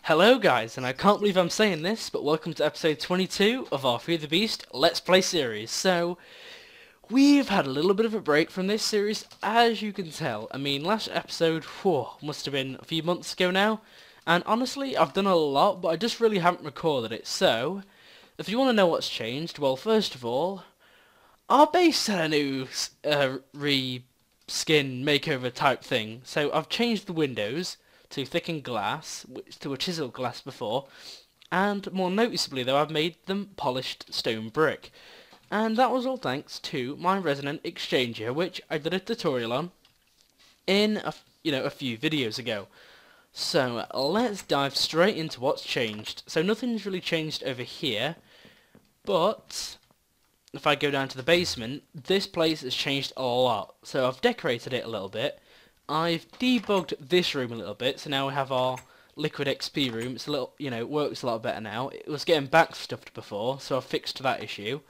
Hello guys, and I can't believe I'm saying this, but welcome to episode 22 of our Fear the Beast Let's Play series. So, we've had a little bit of a break from this series, as you can tell. I mean, last episode, must have been a few months ago now, and honestly, I've done a lot, but I just really haven't recorded it. So, if you want to know what's changed, well, first of all, our base had a new re-skin makeover type thing. So, I've changed the windows to thickened glass, to a chiseled glass before, and more noticeably though I've made them polished stone brick. And that was all thanks to my resonant exchanger, which I did a tutorial on in a few videos ago. So let's dive straight into what's changed. So nothing's really changed over here, but if I go down to the basement, this place has changed a lot. So I've decorated it a little bit. I've debugged this room a little bit, so now we have our liquid XP room. It's a little, it works a lot better now. It was getting backstuffed before, so I've fixed that issue.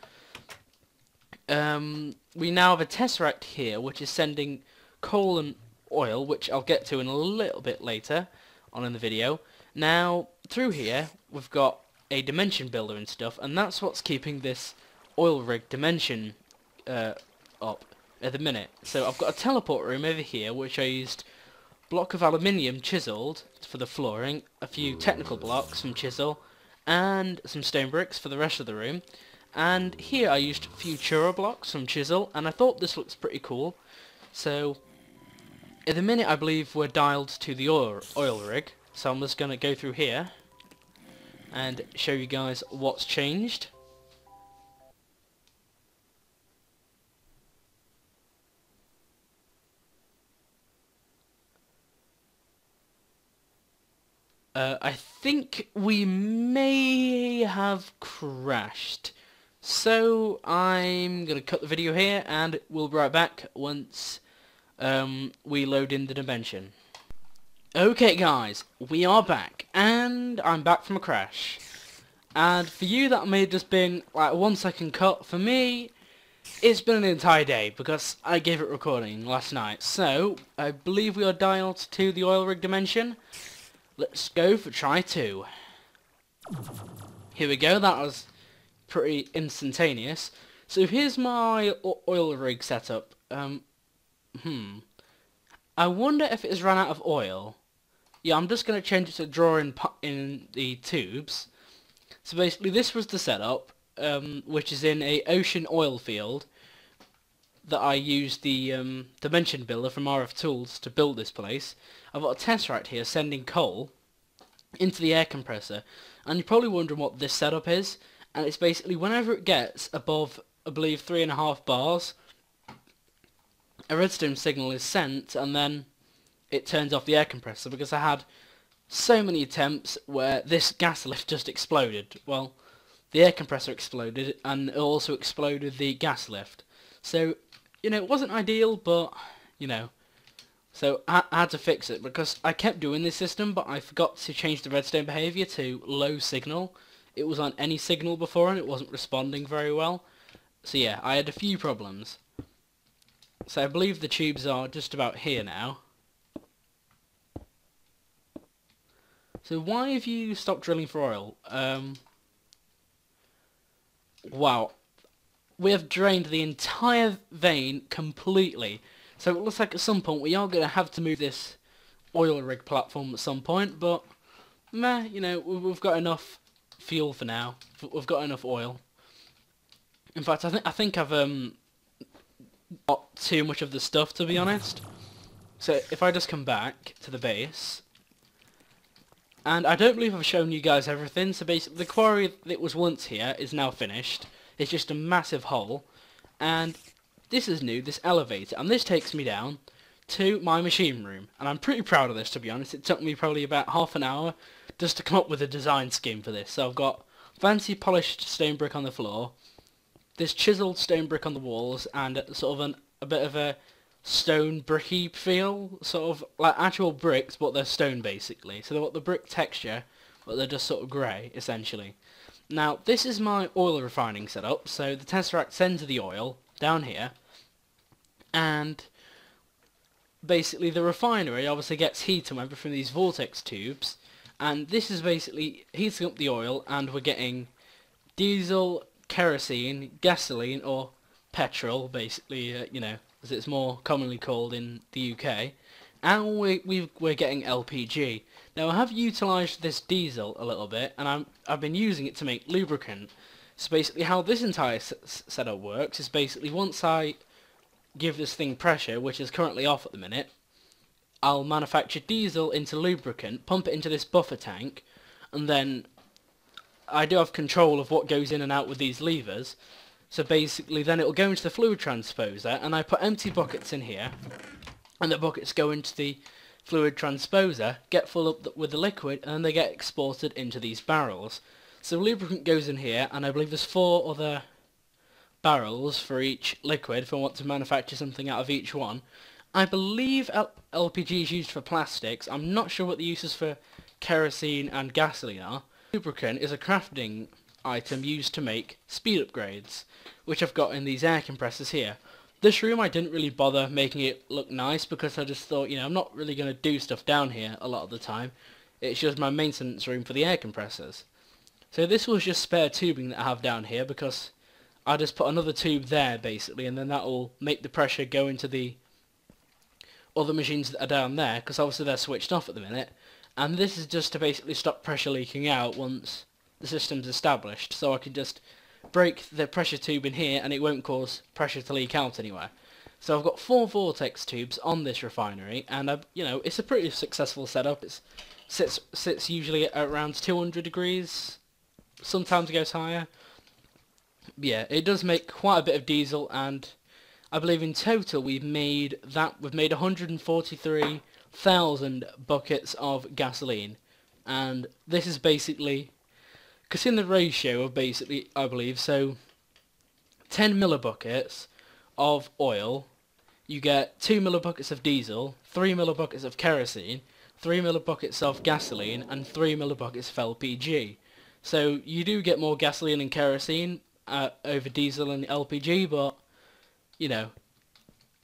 We now have a tesseract here, which is sending coal and oil, which I'll get to in a little bit later on in the video. Now, through here, we've got a dimension builder and stuff, and that's what's keeping this oil rig dimension up at the minute. So I've got a teleport room over here, which I used block of aluminium chiseled for the flooring, a few technical blocks from chisel, and some stone bricks for the rest of the room. And here I used Futura blocks from chisel, and I thought this looks pretty cool. So at the minute I believe we're dialed to the oil rig, so I'm just going to go through here and show you guys what's changed. I think we may have crashed. So I'm going to cut the video here and we'll be right back once we load in the dimension. Okay guys, we are back and I'm back from a crash. And for you that may have just been like a 1 second cut, for me it's been an entire day because I gave it recording last night. So I believe we are dialed to the oil rig dimension. Let's go for try 2. Here we go, that was pretty instantaneous. So here's my oil rig setup. I wonder if it has run out of oil. Yeah, I'm just going to change it to drawing in the tubes. So basically this was the setup, which is in a ocean oil field that I used the dimension builder from RF Tools to build this place. I've got a tesseract here sending coal into the air compressor, and you're probably wondering what this setup is, and it's basically whenever it gets above, I believe, 3.5 bars, a redstone signal is sent, and then it turns off the air compressor, because I had so many attempts where this gas lift just exploded. Well, the air compressor exploded, and it also exploded the gas lift. So, it wasn't ideal, but, so I had to fix it, because I kept doing this system, but I forgot to change the redstone behavior to low signal. It was on any signal before, and it wasn't responding very well. So yeah, I had a few problems. So I believe the tubes are just about here now. So why have you stopped drilling for oil? Wow. We have drained the entire vein completely. So it looks like at some point we are going to have to move this oil rig platform at some point, but meh, we've got enough fuel for now. We've got enough oil. In fact, I think I've got too much of the stuff, to be honest. So if I just come back to the base, and I don't believe I've shown you guys everything. So basically the quarry that was once here is now finished. It's just a massive hole, and this is new, this elevator, and this takes me down to my machine room. And I'm pretty proud of this, to be honest. It took me probably about half an hour just to come up with a design scheme for this. So I've got fancy polished stone brick on the floor, this chiseled stone brick on the walls, and sort of a bit of a stone bricky feel, sort of like actual bricks, but they're stone basically. So they've got the brick texture, but they're just sort of grey, essentially. Now, this is my oil refining setup, so the tesseract sends the oil down here, and basically the refinery obviously gets heat and whatever from these vortex tubes, and this is basically heating up the oil, and we're getting diesel, kerosene, gasoline, or petrol, basically, you know, as it's more commonly called in the UK, and we're getting LPG. Now I have utilised this diesel a little bit, and I've been using it to make lubricant. So basically how this entire setup works is basically once I give this thing pressure, which is currently off at the minute, I'll manufacture diesel into lubricant, pump it into this buffer tank, and then I do have control of what goes in and out with these levers. So basically then it'll go into the fluid transposer, and I put empty buckets in here, and the buckets go into the fluid transposer, get full up with the liquid, and then they get exported into these barrels. So lubricant goes in here, and I believe there's 4 other barrels for each liquid if I want to manufacture something out of each one. I believe LPG is used for plastics. I'm not sure what the uses for kerosene and gasoline are. Lubricant is a crafting item used to make speed upgrades, which I've got in these air compressors here. This room I didn't really bother making it look nice because I just thought, you know, I'm not really going to do stuff down here a lot of the time. It's just my maintenance room for the air compressors. So this was just spare tubing that I have down here because I just put another tube there basically, and then that will make the pressure go into the other machines that are down there, because obviously they're switched off at the minute. And this is just to basically stop pressure leaking out once the system's established, so I can just break the pressure tube in here and it won't cause pressure to leak out anywhere. So I've got 4 vortex tubes on this refinery, and you know, it's a pretty successful setup. It sits usually at around 200 degrees. Sometimes it goes higher. Yeah, it does make quite a bit of diesel, and I believe in total we've made 143,000 buckets of gasoline, and this is basically, because in the ratio of basically, I believe, so 10 millibuckets of oil, you get 2 millibuckets of diesel, 3 millibuckets of kerosene, 3 millibuckets of gasoline, and 3 millibuckets of LPG. So you do get more gasoline and kerosene over diesel and LPG, but, you know,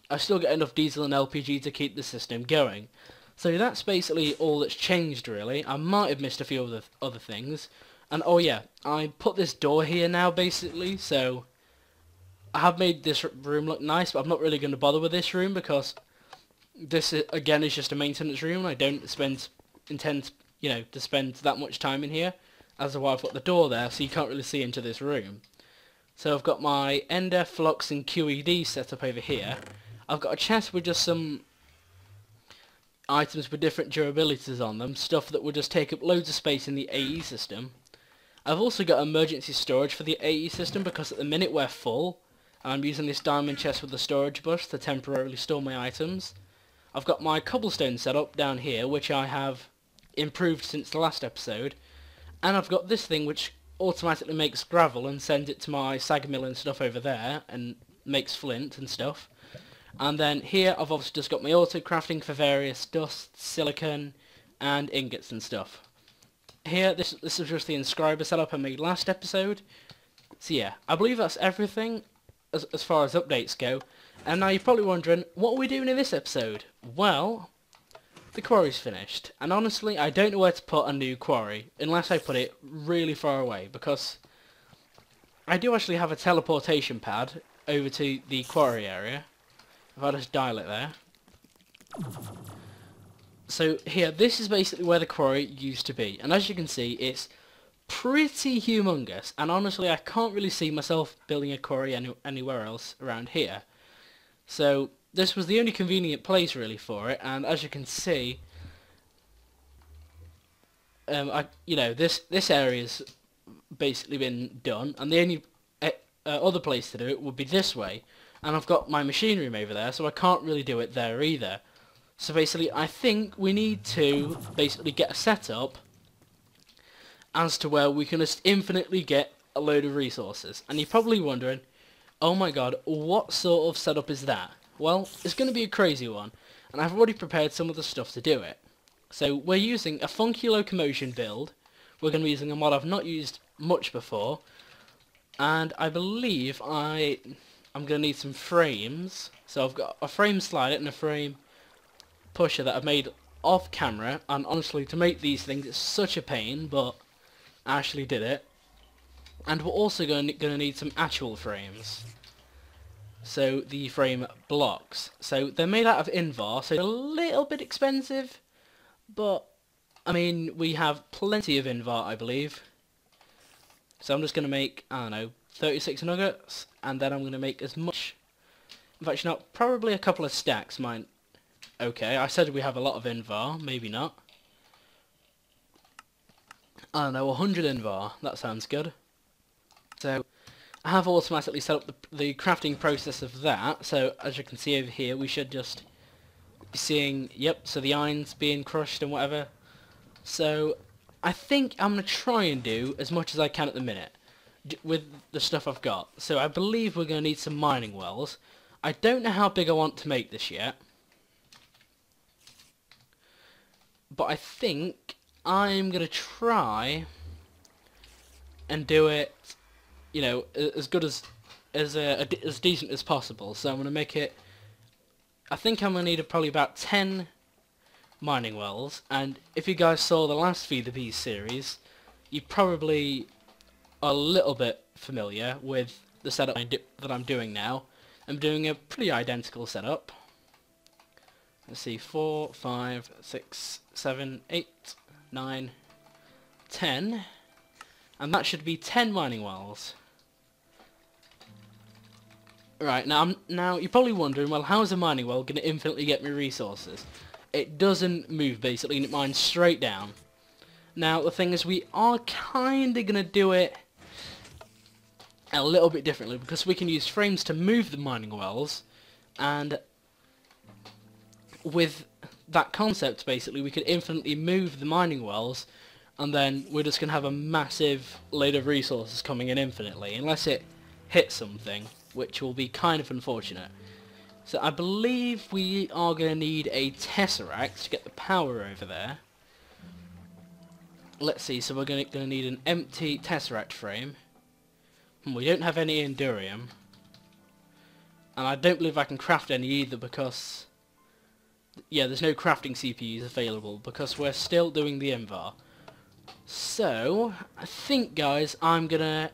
I still get enough diesel and LPG to keep the system going. So that's basically all that's changed, really. I might have missed a few other things. And oh yeah, I put this door here now, basically, so I have made this room look nice, but I'm not really going to bother with this room because this, again, is just a maintenance room, and I don't intend, you know, to spend that much time in here. As to why I've got the door there, so you can't really see into this room. So I've got my Ender, Flux, and QED set up over here. I've got a chest with just some items with different durabilities on them, stuff that would just take up loads of space in the AE system. I've also got emergency storage for the AE system because at the minute we're full, and I'm using this diamond chest with the storage bus to temporarily store my items. I've got my cobblestone setup down here, which I have improved since the last episode. And I've got this thing which automatically makes gravel and sends it to my sag mill and stuff over there, and makes flint and stuff. And then here I've obviously just got my auto crafting for various dust, silicon, and ingots and stuff. Here, this is just the inscriber setup I made last episode. So yeah, I believe that's everything as far as updates go. And now you're probably wondering, what are we doing in this episode? Well, the quarry's finished, and honestly I don't know where to put a new quarry unless I put it really far away, because I do actually have a teleportation pad over to the quarry area. If I just dial it there. So here, this is basically where the quarry used to be, and as you can see it's pretty humongous, and honestly I can't really see myself building a quarry anywhere else around here. So this was the only convenient place really for it, and as you can see, you know, this area's basically been done, and the only other place to do it would be this way, and I've got my machine room over there, so I can't really do it there either. So basically I think we need to basically get a setup as to where we can just infinitely get a load of resources. And you're probably wondering, oh my god, what sort of setup is that? Well, it's going to be a crazy one, and I've already prepared some of the stuff to do it. So we're using a funky locomotion build. We're going to be using a mod I've not used much before, and I believe I'm going to need some frames. So I've got a frame slider and a frame pusher that I've made off camera, and honestly, to make these things, it's such a pain, but I actually did it. And we're also going to need some actual frames. So the frame blocks. So they're made out of Invar, so they're a little bit expensive, but I mean, we have plenty of Invar, I believe. So I'm just going to make, I don't know, 36 nuggets, and then I'm going to make as much. In fact, not probably a couple of stacks. Mine. Okay, I said we have a lot of Invar, maybe not. I don't know, 100 Invar. That sounds good. So I have automatically set up the crafting process of that. So as you can see over here, we should just be seeing, yep, so the iron's being crushed and whatever. So I think I'm going to try and do as much as I can at the minute with the stuff I've got. So I believe we're going to need some mining wells. I don't know how big I want to make this yet, but I think I'm going to try and do it, you know, as good as decent as possible. So I'm going to make it, I think I'm going to need probably about 10 mining wells, and if you guys saw the last Feed the Bees series, you probably are a little bit familiar with the setup that I'm doing now. I'm doing a pretty identical setup. Let's see, 4, 5, 6, 7, 8, 9, 10, and that should be 10 mining wells. Right, now you're probably wondering, well, how is a mining well going to infinitely get me resources? It doesn't move, basically, and it mines straight down. Now, the thing is, we are kind of going to do it a little bit differently, because we can use frames to move the mining wells, and with that concept, basically, we could infinitely move the mining wells, and then we're just going to have a massive load of resources coming in infinitely, unless it hits something, which will be kind of unfortunate. So I believe we are going to need a tesseract to get the power over there. Let's see, so we're going to need an empty tesseract frame. We don't have any endurium. And I don't believe I can craft any either, because yeah, there's no crafting CPUs available because we're still doing the Invar. So I think, guys, I'm going to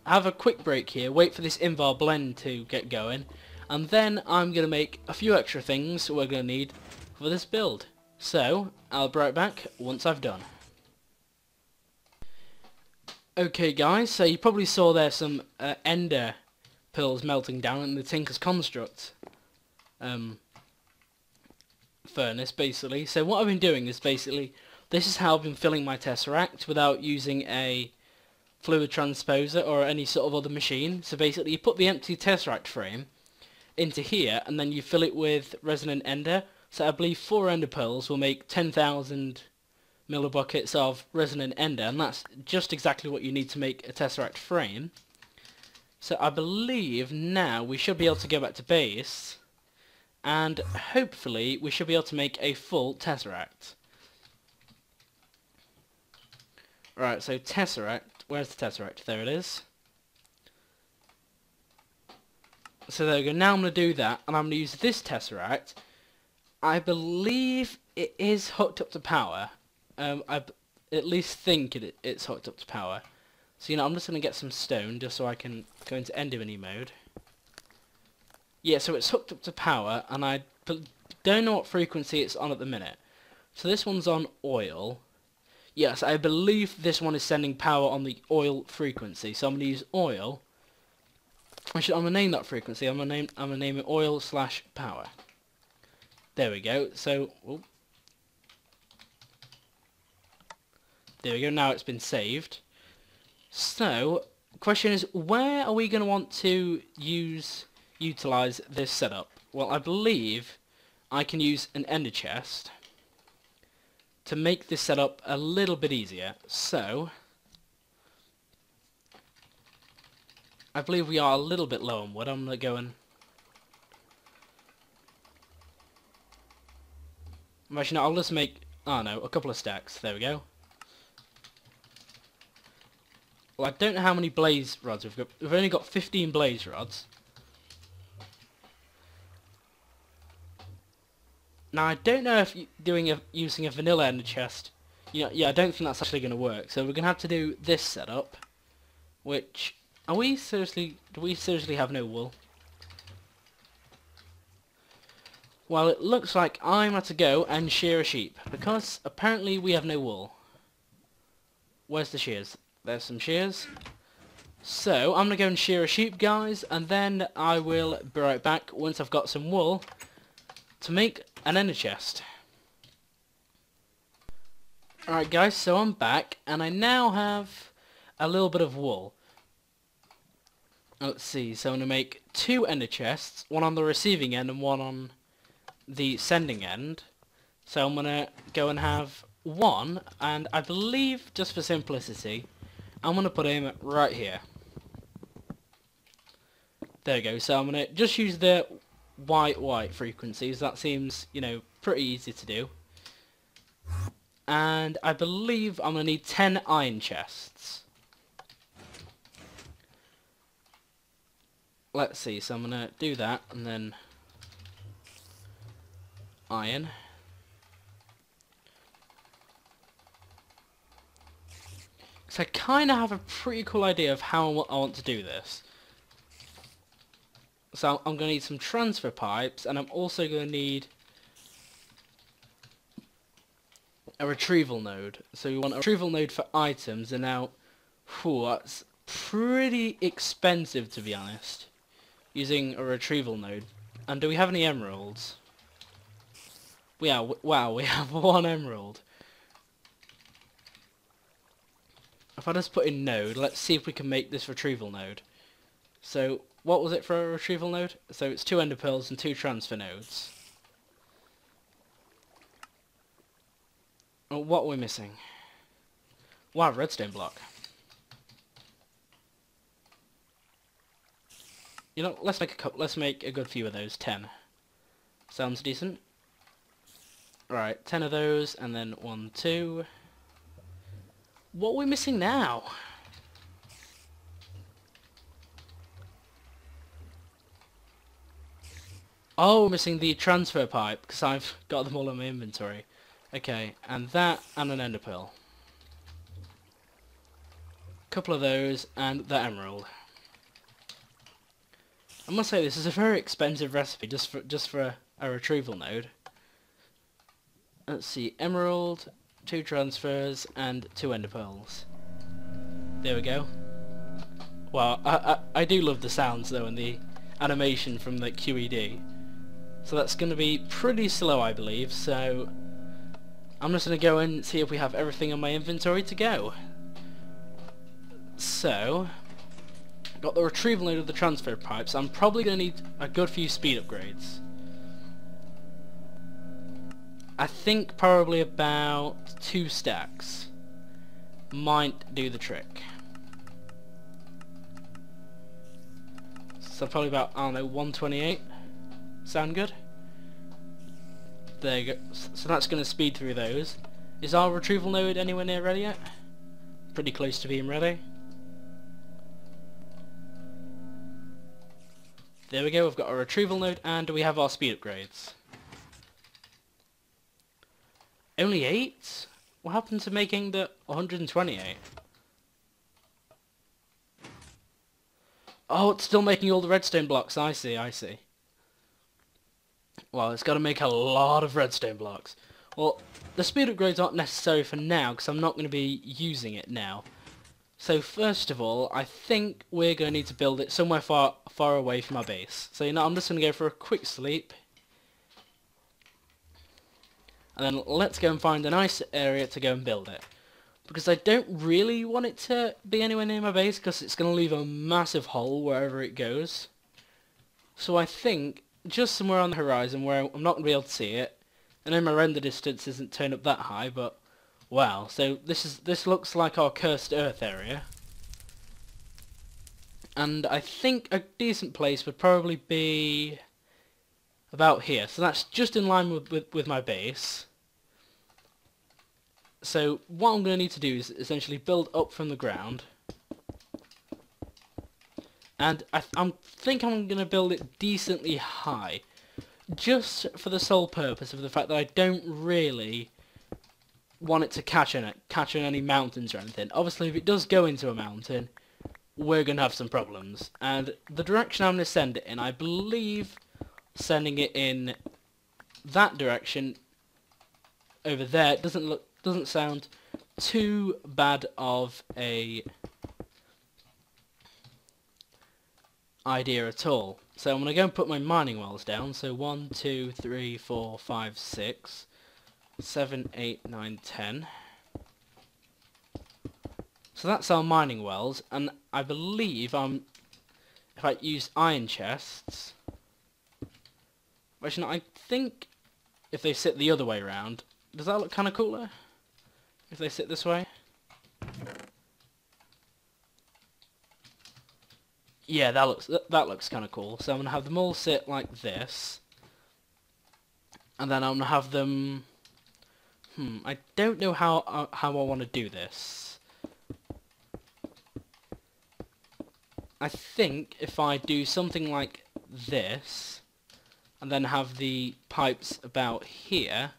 have a quick break here, wait for this Invar blend to get going, and then I'm going to make a few extra things we're going to need for this build. So I'll be right back once I've done. Okay guys, so you probably saw there some ender pearls melting down in the Tinker's Construct furnace, basically. So what I've been doing is basically, this is how I've been filling my tesseract without using a fluid transposer or any sort of other machine. So basically you put the empty tesseract frame into here, and then you fill it with resonant ender. So I believe 4 ender pearls will make 10,000 millibuckets of resonant ender, and that's just exactly what you need to make a tesseract frame. So I believe now we should be able to go back to base, and hopefully we should be able to make a full tesseract. Right, so tesseract, where's the tesseract? There it is. So there we go, now I'm going to do that, and I'm going to use this tesseract. I believe it is hooked up to power. I at least think it's hooked up to power. So, you know, I'm just going to get some stone just so I can go into Endermany mode. Yeah, so it's hooked up to power, and I don't know what frequency it's on at the minute. So this one's on oil. Yes, I believe this one is sending power on the oil frequency. So I'm going to use oil. I'm going to name that frequency. I'm going to name it oil/power. There we go. So, there we go, now it's been saved. So, the question is, where are we going to want to utilize this setup? Well, I believe I can use an ender chest to make this setup a little bit easier. So, I believe we are a little bit low on wood. I'm going to go and actually, no, I'll just make, I don't know, a couple of stacks. There we go. Well, I don't know how many blaze rods we've got. We've only got 15 blaze rods. Now I don't know if using a vanilla ender chest, yeah, I don't think that's actually going to work. So we're going to have to do this setup, which, do we seriously have no wool? Well, it looks like I'm going to go and shear a sheep, because apparently we have no wool. Where's the shears? There's some shears. So, I'm going to go and shear a sheep, guys, and then I will be right back once I've got some wool to make an ender chest. Alright guys, so I'm back, and I now have a little bit of wool. Let's see, so I'm going to make 2 ender chests, one on the receiving end and one on the sending end. So I'm going to go and have one, and I believe, just for simplicity, I'm going to put him right here. There we go, so I'm going to just use the white frequencies. That seems, pretty easy to do. And I believe I'm going to need 10 iron chests. Let's see, so I'm going to do that, and then iron. So I kind of have a pretty cool idea of how I want to do this. So I'm going to need some transfer pipes, and I'm also going to need a retrieval node. So we want a retrieval node for items, and now, that's pretty expensive, to be honest, using a retrieval node. And do we have any emeralds? Wow, we have 1 emerald. If I just put in node, let's see if we can make this retrieval node. So, what was it for a retrieval node? So it's 2 ender pearls and 2 transfer nodes. Oh, what are we missing? Wow, redstone block. Let's make a good few of those. 10. Sounds decent. Right, 10 of those, and then 1, 2. What are we missing now? Oh, we're missing the transfer pipe, because I've got them all in my inventory. Okay, and that, and an ender pearl. Couple of those, and the emerald. I must say, this is a very expensive recipe, just for a retrieval node. Let's see, emerald, 2 transfers, and 2 ender pearls. There we go. Wow, I do love the sounds though, and the animation from the QED. So that's going to be pretty slow, I believe, so I'm just going to go and see if we have everything in my inventory to go. So, got the retrieval node of the transfer pipes. I'm probably going to need a good few speed upgrades. I think probably about 2 stacks might do the trick. So probably about, I don't know, 128. Sound good? There you go. So that's going to speed through those. Is our retrieval node anywhere near ready yet? Pretty close to being ready. There we go, we've got our retrieval node, and we have our speed upgrades. Only 8? What happened to making the 128? Oh, it's still making all the redstone blocks. I see. Well, it's got to make a lot of redstone blocks. Well, the speed upgrades aren't necessary for now, because I'm not going to be using it now. So first of all, I think we're going to need to build it somewhere far away from our base. So I'm just going to go for a quick sleep. And then let's go and find a nice area to go and build it. Because I don't really want it to be anywhere near my base, because it's going to leave a massive hole wherever it goes. So I think just somewhere on the horizon where I'm not going to be able to see it. I know my render distance isn't turned up that high, but wow. So this looks like our cursed earth area. And I think a decent place would probably be about here. So that's just in line with my base. So what I'm going to need to do is essentially build up from the ground. And I think I'm going to build it decently high. just for the sole purpose of the fact that I don't really want it to catch on any mountains or anything. Obviously, if it does go into a mountain, we're going to have some problems. And the direction I'm going to send it in, I believe sending it in that direction over there doesn't sound too bad of a idea at all. So I'm going to go and put my mining wells down. So 1, 2, 3, 4, 5, 6, 7, 8, 9, 10. So that's our mining wells, and I believe if I use iron chests, actually no, I think if they sit the other way around, does that look kind of cooler? If they sit this way? Yeah, that looks kind of cool. So I'm gonna have them all sit like this, and then I'm gonna have them. I don't know how I want to do this. I think if I do something like this, and then have the pipes about here.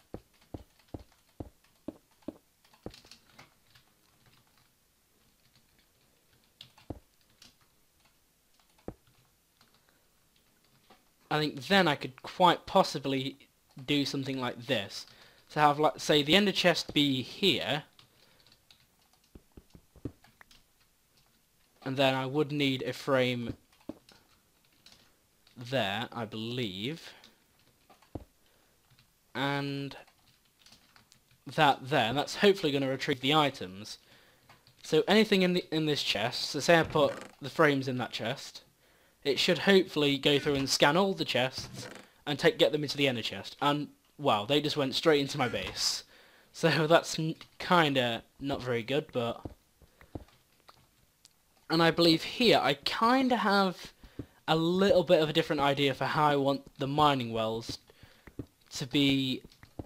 I think then I could quite possibly do something like this. So have, like, say, the ender chest be here, and then I would need a frame there, I believe, and that there, and that's hopefully going to retrieve the items. So anything in this chest, so say I put the frames in that chest, it should hopefully go through and scan all the chests and get them into the ender chest. And wow, they just went straight into my base. So that's kinda not very good, but... And I believe here I kinda have a little bit of a different idea for how I want the mining wells to be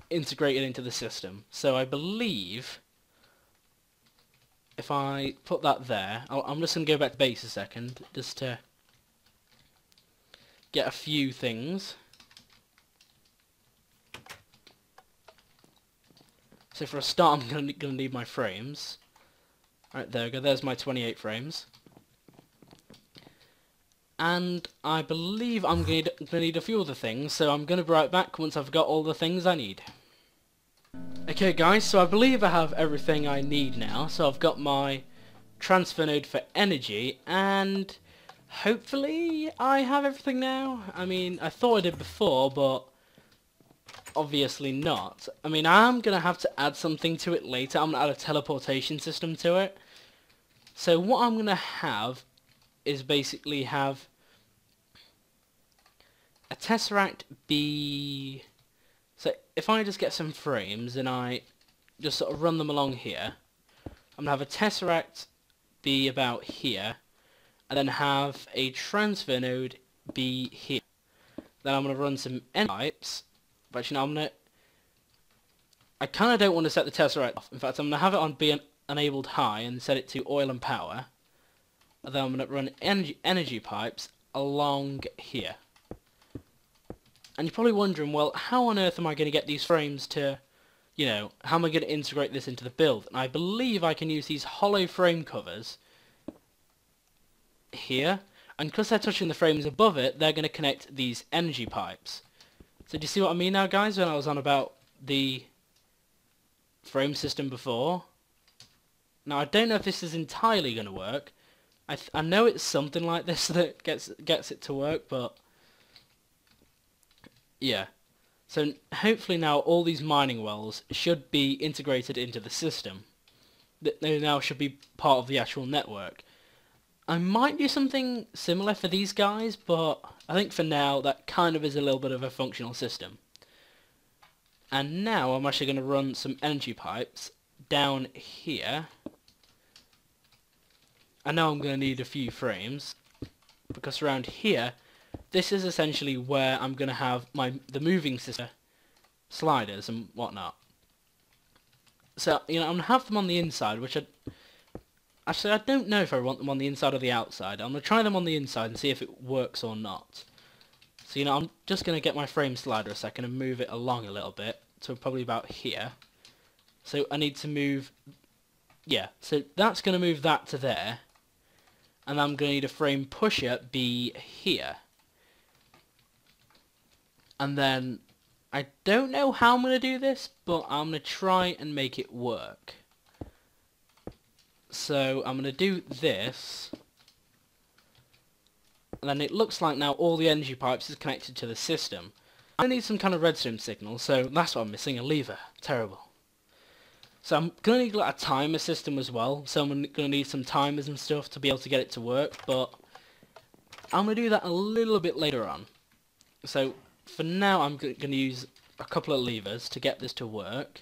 integrated into the system. So I believe if I put that there, I'm just going to go back to base a second, just to get a few things. So for a start, I'm going to need my frames. Right, there we go, there's my 28 frames. And I believe I'm going to need a few other things, so I'm going to be right back once I've got all the things I need. Okay guys, so I believe I have everything I need now. So I've got my transfer node for energy, and hopefully I have everything now. I mean, I thought I did before, but obviously not. I mean, I'm going to have to add something to it later. I'm going to add a teleportation system to it. So what I'm going to have is basically have a tesseract be... So if I just get some frames and I just sort of run them along here, I'm going to have a tesseract be about here, and then have a transfer node be here. Then I'm going to run some end pipes, but actually no, I kind of don't want to set the tesseract off. In fact, I'm going to have it on be enabled high and set it to oil and power. And then I'm going to run energy pipes along here. And you're probably wondering, well, how on earth am I going to get these frames to, you know, how am I going to integrate this into the build? And I believe I can use these hollow frame covers here. And because they're touching the frames above it, they're going to connect these energy pipes. So do you see what I mean now, guys, when I was on about the frame system before? Now, I don't know if this is entirely going to work. I know it's something like this that gets it to work, but... yeah. So hopefully now all these mining wells should be integrated into the system. They now should be part of the actual network. I might do something similar for these guys, but I think for now that kind of is a little bit of a functional system. And now I'm actually going to run some energy pipes down here. I know I'm going to need a few frames, because around here, this is essentially where I'm going to have the moving system sliders and whatnot. So, you know, I'm going to have them on the inside, which actually, I don't know if I want them on the inside or the outside. I'm going to try them on the inside and see if it works or not. So, I'm just going to get my frame slider a second and move it along a little bit to probably about here. So I need to move, yeah, so that's going to move that to there. And I'm going to need a frame pusher be here. And then, I don't know how I'm going to do this, but I'm going to try and make it work. So I'm going to do this. And then it looks like now all the energy pipes is connected to the system. I need some kind of redstone signal, so that's what I'm missing, a lever. Terrible. So I'm going to need like a timer system as well, so I'm going to need some timers and stuff to be able to get it to work, but I'm going to do that a little bit later on. So for now I'm going to use a couple of levers to get this to work.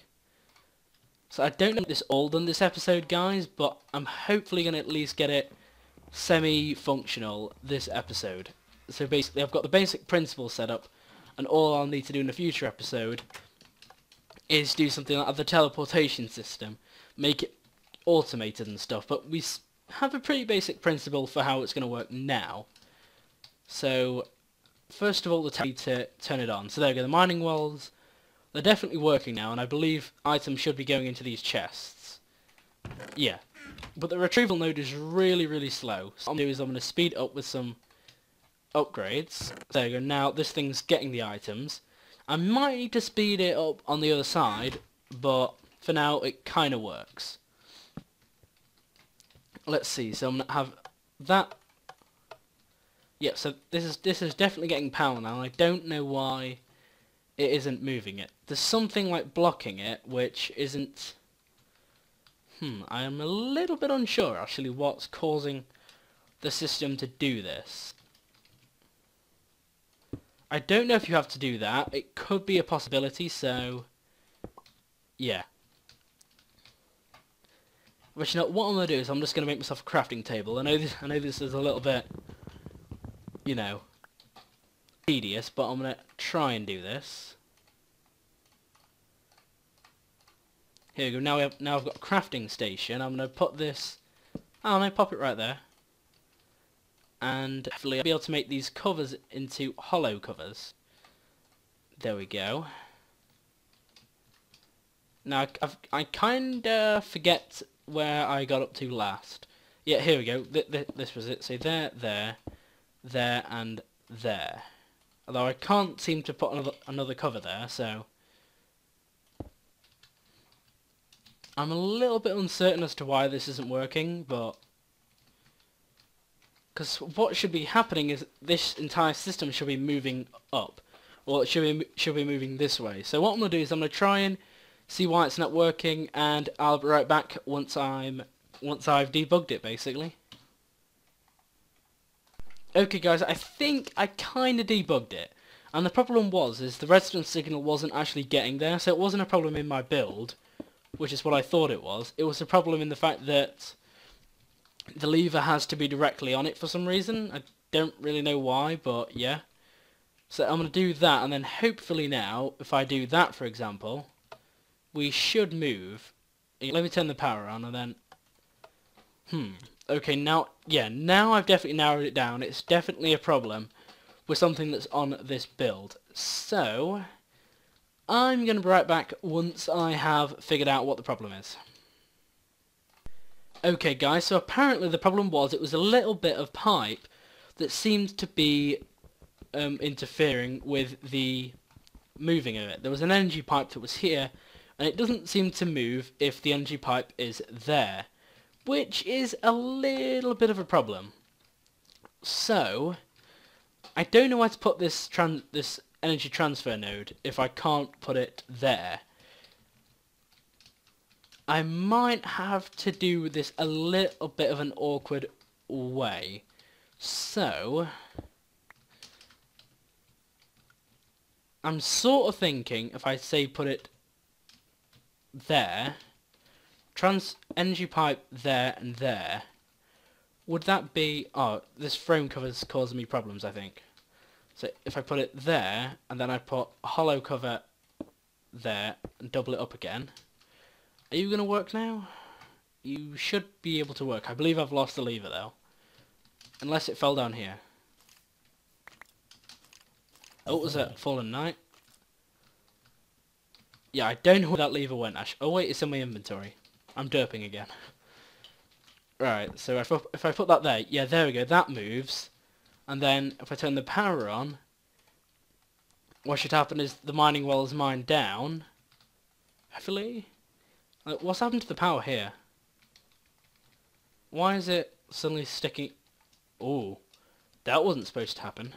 So I don't know if this all done this episode, guys, but I'm hopefully going to at least get it semi-functional this episode. So basically I've got the basic principle set up, and all I'll need to do in a future episode is do something like the teleportation system, make it automated and stuff, but we have a pretty basic principle for how it's going to work now. So first of all, the need to turn it on. So there we go, the mining wells, they're definitely working now, and I believe items should be going into these chests. Yeah. But the retrieval node is really, really slow. So what I'm going to do is I'm going to speed up with some upgrades. There you go, now this thing's getting the items. I might need to speed it up on the other side, but for now it kind of works. Let's see, so I'm going to have that. Yeah, so this is definitely getting power now, and I don't know why it isn't moving it. There's something like blocking it, which isn't... I am a little bit unsure actually what's causing the system to do this. I don't know if you have to do that. It could be a possibility, so yeah. But you know what I'm gonna do is I'm just gonna make myself a crafting table. I know this is a little bit, tedious, but I'm gonna try and do this. Here we go. Now I've got a crafting station. I'm gonna put this. I'm gonna pop it right there, and hopefully I'll be able to make these covers into hollow covers. There we go. Now I kinda forget where I got up to last. Yeah, here we go. This was it. So there, and there. Although I can't seem to put another cover there, so I'm a little bit uncertain as to why this isn't working, but because what should be happening is this entire system should be moving up, or it should be moving this way. So what I'm gonna do is I'm gonna try and see why it's not working, and I'll be right back once I've debugged it, basically. Okay, guys, I think I kind of debugged it, and the problem is the redstone signal wasn't actually getting there, so it wasn't a problem in my build, which is what I thought it was. It was a problem in the fact that the lever has to be directly on it for some reason. I don't really know why, but yeah. So I'm going to do that, and then hopefully now, if I do that, for example, we should move. Let me turn the power on, and then... Okay, now I've definitely narrowed it down. It's definitely a problem with something that's on this build. So I'm going to be right back once I have figured out what the problem is. Okay guys, so apparently the problem was it was a little bit of pipe that seemed to be interfering with the moving of it. There was an energy pipe that was here, and it doesn't seem to move if the energy pipe is there, which is a little bit of a problem. So I don't know where to put this energy transfer node if I can't put it there. I might have to do this a little bit of an awkward way. So I'm sort of thinking if I say put it there, energy pipe there and there, would that be... Oh, this frame cover's causing me problems, I think. So if I put it there, and then I put a hollow cover there, and double it up again. Are you going to work now? You should be able to work. I believe I've lost the lever, though. Unless it fell down here. Oh, was it Fallen Knight? Yeah, I don't know where that lever went, Ash. Oh wait, it's in my inventory. I'm derping again. Right, so if I put that there, yeah, there we go, that moves. And then if I turn the power on, what should happen is the mining well is mined down. Heavily? What's happened to the power here? Why is it suddenly sticking... Oh, that wasn't supposed to happen.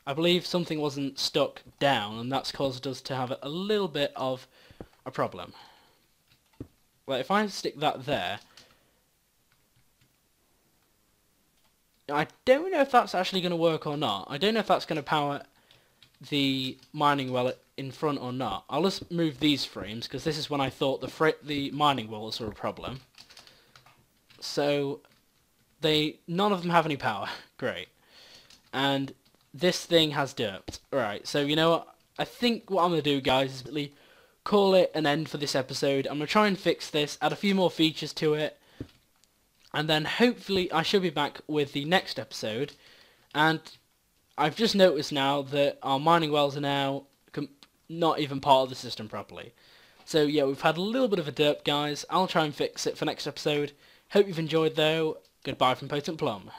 I believe something wasn't stuck down, and that's caused us to have a little bit of a problem. Well, if I stick that there... I don't know if that's actually going to work or not. I don't know if that's going to power the mining well in front or not. I'll just move these frames, because this is when I thought the mining wells were a problem. So, none of them have any power. Great. And this thing has derped. Right, so you know what? I think what I'm going to do, guys, is really call it an end for this episode. I'm going to try and fix this, add a few more features to it, and then hopefully I should be back with the next episode. And I've just noticed now that our mining wells are now not even part of the system properly. So yeah, we've had a little bit of a derp, guys. I'll try and fix it for next episode. Hope you've enjoyed though. Goodbye from Potent Plum.